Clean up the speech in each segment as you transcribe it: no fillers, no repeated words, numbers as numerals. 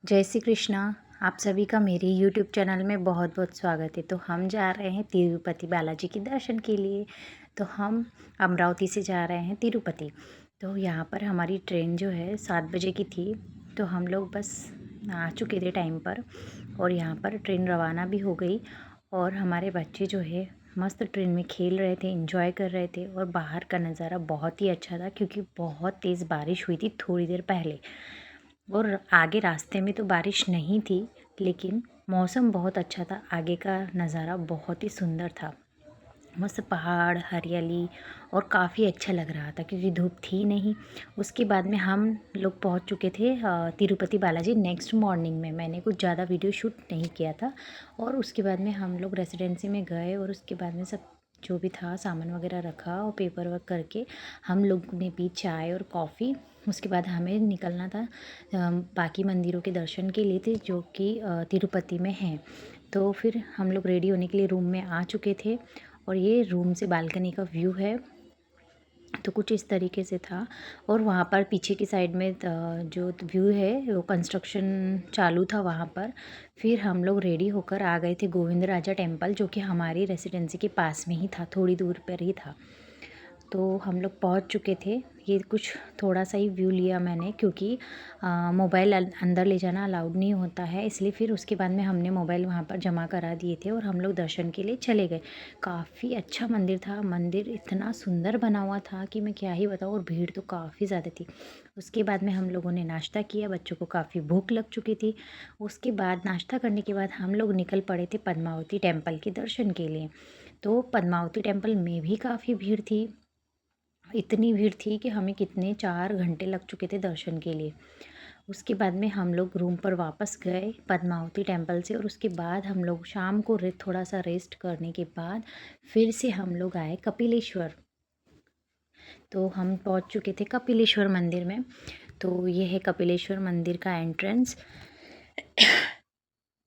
जय श्री कृष्णा। आप सभी का मेरे यूट्यूब चैनल में बहुत बहुत स्वागत है। तो हम जा रहे हैं तिरुपति बालाजी के दर्शन के लिए। तो हम अमरावती से जा रहे हैं तिरुपति। तो यहाँ पर हमारी ट्रेन जो है 7 बजे की थी। तो हम लोग बस आ चुके थे टाइम पर और यहाँ पर ट्रेन रवाना भी हो गई। और हमारे बच्चे जो है मस्त ट्रेन में खेल रहे थे, एंजॉय कर रहे थे। और बाहर का नज़ारा बहुत ही अच्छा था क्योंकि बहुत तेज़ बारिश हुई थी थोड़ी देर पहले। और आगे रास्ते में तो बारिश नहीं थी, लेकिन मौसम बहुत अच्छा था। आगे का नज़ारा बहुत ही सुंदर था। मस्त पहाड़, हरियाली और काफ़ी अच्छा लग रहा था क्योंकि धूप थी नहीं। उसके बाद में हम लोग पहुंच चुके थे तिरुपति बालाजी नेक्स्ट मॉर्निंग में। मैंने कुछ ज़्यादा वीडियो शूट नहीं किया था। और उसके बाद में हम लोग रेसिडेंसी में गए और उसके बाद में सब जो भी था सामान वगैरह रखा और पेपर वर्क करके हम लोग ने पी चाय और कॉफ़ी। उसके बाद हमें निकलना था बाकी मंदिरों के दर्शन के लिए थे जो कि तिरुपति में हैं। तो फिर हम लोग रेडी होने के लिए रूम में आ चुके थे और ये रूम से बालकनी का व्यू है। तो कुछ इस तरीके से था। और वहाँ पर पीछे की साइड में जो व्यू है वो कंस्ट्रक्शन चालू था वहाँ पर। फिर हम लोग रेडी होकर आ गए थे गोविंद राजा टेम्पल, जो कि हमारी रेसिडेंसी के पास में ही था, थोड़ी दूर पर ही था। तो हम लोग पहुंच चुके थे। ये कुछ थोड़ा सा ही व्यू लिया मैंने क्योंकि मोबाइल अंदर ले जाना अलाउड नहीं होता है, इसलिए फिर उसके बाद में हमने मोबाइल वहाँ पर जमा करा दिए थे और हम लोग दर्शन के लिए चले गए। काफ़ी अच्छा मंदिर था। मंदिर इतना सुंदर बना हुआ था कि मैं क्या ही बताऊँ। और भीड़ तो काफ़ी ज़्यादा थी। उसके बाद में हम लोगों ने नाश्ता किया। बच्चों को काफ़ी भूख लग चुकी थी। उसके बाद नाश्ता करने के बाद हम लोग निकल पड़े थे पद्मावती टेम्पल के दर्शन के लिए। तो पद्मावती टेम्पल में भी काफ़ी भीड़ थी। इतनी भीड़ थी कि हमें कितने 4 घंटे लग चुके थे दर्शन के लिए। उसके बाद में हम लोग रूम पर वापस गए पद्मावती टेम्पल से। और उसके बाद हम लोग शाम को थोड़ा सा रेस्ट करने के बाद फिर से हम लोग आए कपिलेश्वर। तो हम पहुंच चुके थे कपिलेश्वर मंदिर में। तो ये है कपिलेश्वर मंदिर का एंट्रेंस।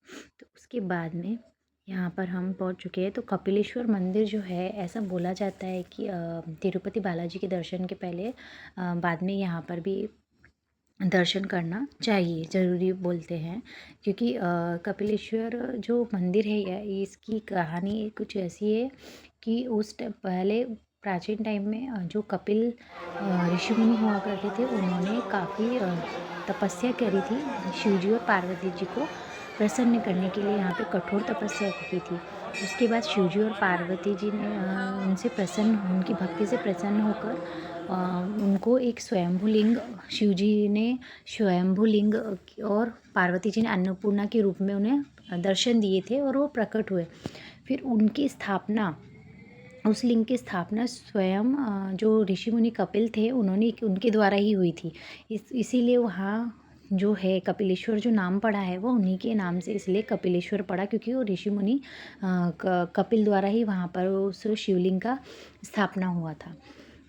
तो उसके बाद में यहाँ पर हम पहुँच चुके हैं। तो कपिलेश्वर मंदिर जो है, ऐसा बोला जाता है कि तिरुपति बालाजी के दर्शन के पहले बाद में यहाँ पर भी दर्शन करना चाहिए, ज़रूरी बोलते हैं। क्योंकि कपिलेश्वर जो मंदिर है इसकी कहानी कुछ ऐसी है कि उस टाइम पहले प्राचीन टाइम में जो कपिल ऋषि मुनि हुआ करते थे, उन्होंने काफ़ी तपस्या करी थी शिवजी और पार्वती जी को प्रसन्न करने के लिए। यहाँ पे कठोर तपस्या की थी। उसके बाद शिवजी और पार्वती जी ने उनसे प्रसन्न, उनकी भक्ति से प्रसन्न होकर उनको एक स्वयंभू लिंग, शिवजी ने स्वयंभू लिंग और पार्वती जी ने अन्नपूर्णा के रूप में उन्हें दर्शन दिए थे और वो प्रकट हुए। फिर उनकी स्थापना, उस लिंग की स्थापना स्वयं जो ऋषि मुनि कपिल थे उन्होंने, उनके द्वारा ही हुई थी। इसीलिए वहाँ जो है कपिलेश्वर जो नाम पड़ा है वो उन्हीं के नाम से इसलिए कपिलेश्वर पड़ा, क्योंकि वो ऋषि मुनि कपिल द्वारा ही वहाँ पर उस शिवलिंग का स्थापना हुआ था।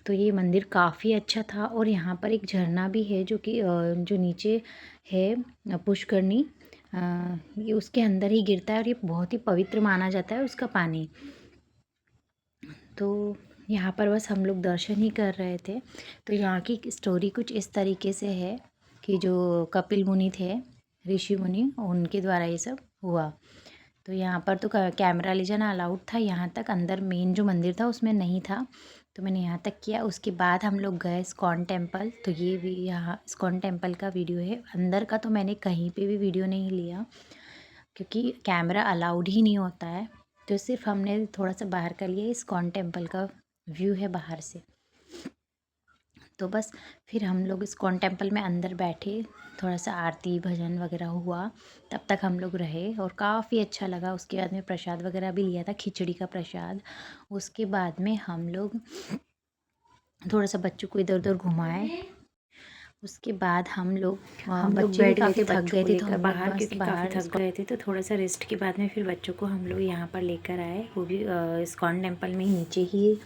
तो ये मंदिर काफ़ी अच्छा था। और यहाँ पर एक झरना भी है जो कि जो नीचे है पुष्करनी, ये उसके अंदर ही गिरता है और ये बहुत ही पवित्र माना जाता है उसका पानी। तो यहाँ पर बस हम लोग दर्शन ही कर रहे थे। तो यहाँ की स्टोरी कुछ इस तरीके से है कि जो कपिल मुनि थे, ऋषि मुनि, उनके द्वारा ये सब हुआ। तो यहाँ पर तो कैमरा ले जाना अलाउड था, यहाँ तक अंदर मेन जो मंदिर था उसमें नहीं था। तो मैंने यहाँ तक किया। उसके बाद हम लोग गए इस्कॉन टेम्पल। तो ये भी यहाँ इस्कॉन टेम्पल का वीडियो है। अंदर का तो मैंने कहीं पे भी वीडियो नहीं लिया क्योंकि कैमरा अलाउड ही नहीं होता है। तो सिर्फ हमने थोड़ा सा बाहर का लिया। इस्कॉन टेम्पल का व्यू है बाहर से। तो बस फिर हम लोग इस्कॉन टेम्पल में अंदर बैठे, थोड़ा सा आरती भजन वगैरह हुआ, तब तक हम लोग रहे और काफ़ी अच्छा लगा। उसके बाद में प्रसाद वगैरह भी लिया था, खिचड़ी का प्रसाद। उसके बाद में हम लोग थोड़ा सा बच्चों को इधर उधर घुमाए। उसके बाद हम लोग बच्चे भी काफ़ी थक गए थे, तो हम बाहर क्योंकि बाहर थक गए थे, तो थोड़ा सा रेस्ट के बाद में फिर बच्चों को हम लोग यहाँ पर लेकर आए। वो भी इस्कॉन टेम्पल में ही नीचे ही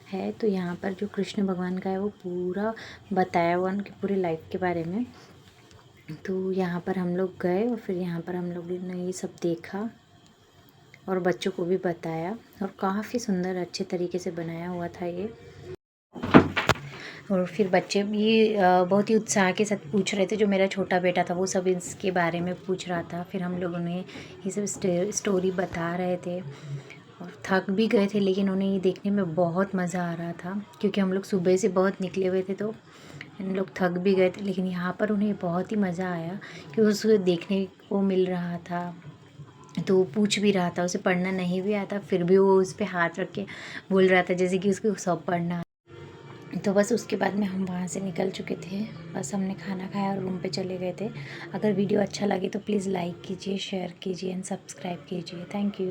है। तो यहाँ पर जो कृष्ण भगवान का है वो पूरा बताया हुआ उनकी पूरी लाइफ के बारे में। तो यहाँ पर हम लोग गए और फिर यहाँ पर हम लोग ने ये सब देखा और बच्चों को भी बताया। और काफ़ी सुंदर अच्छे तरीके से बनाया हुआ था ये। और फिर बच्चे भी बहुत ही उत्साह के साथ पूछ रहे थे। जो मेरा छोटा बेटा था वो सब इसके बारे में पूछ रहा था। फिर हम लोग उन्हें ये सब स्टोरी बता रहे थे और थक भी गए थे, लेकिन उन्हें ये देखने में बहुत मज़ा आ रहा था क्योंकि हम लोग सुबह से बहुत निकले हुए थे, तो हम लोग थक भी गए थे। लेकिन यहाँ पर उन्हें बहुत ही मज़ा आया कि उसको देखने को मिल रहा था। तो वो पूछ भी रहा था, उसे पढ़ना नहीं भी आता, फिर भी वो उस पे हाथ रख के बोल रहा था जैसे कि उसको सब पढ़ना। तो बस उसके बाद में हम वहाँ से निकल चुके थे। बस हमने खाना खाया और रूम पे चले गए थे। अगर वीडियो अच्छा लगे तो प्लीज़ लाइक कीजिए, शेयर कीजिए एंड सब्सक्राइब कीजिए। Thank you.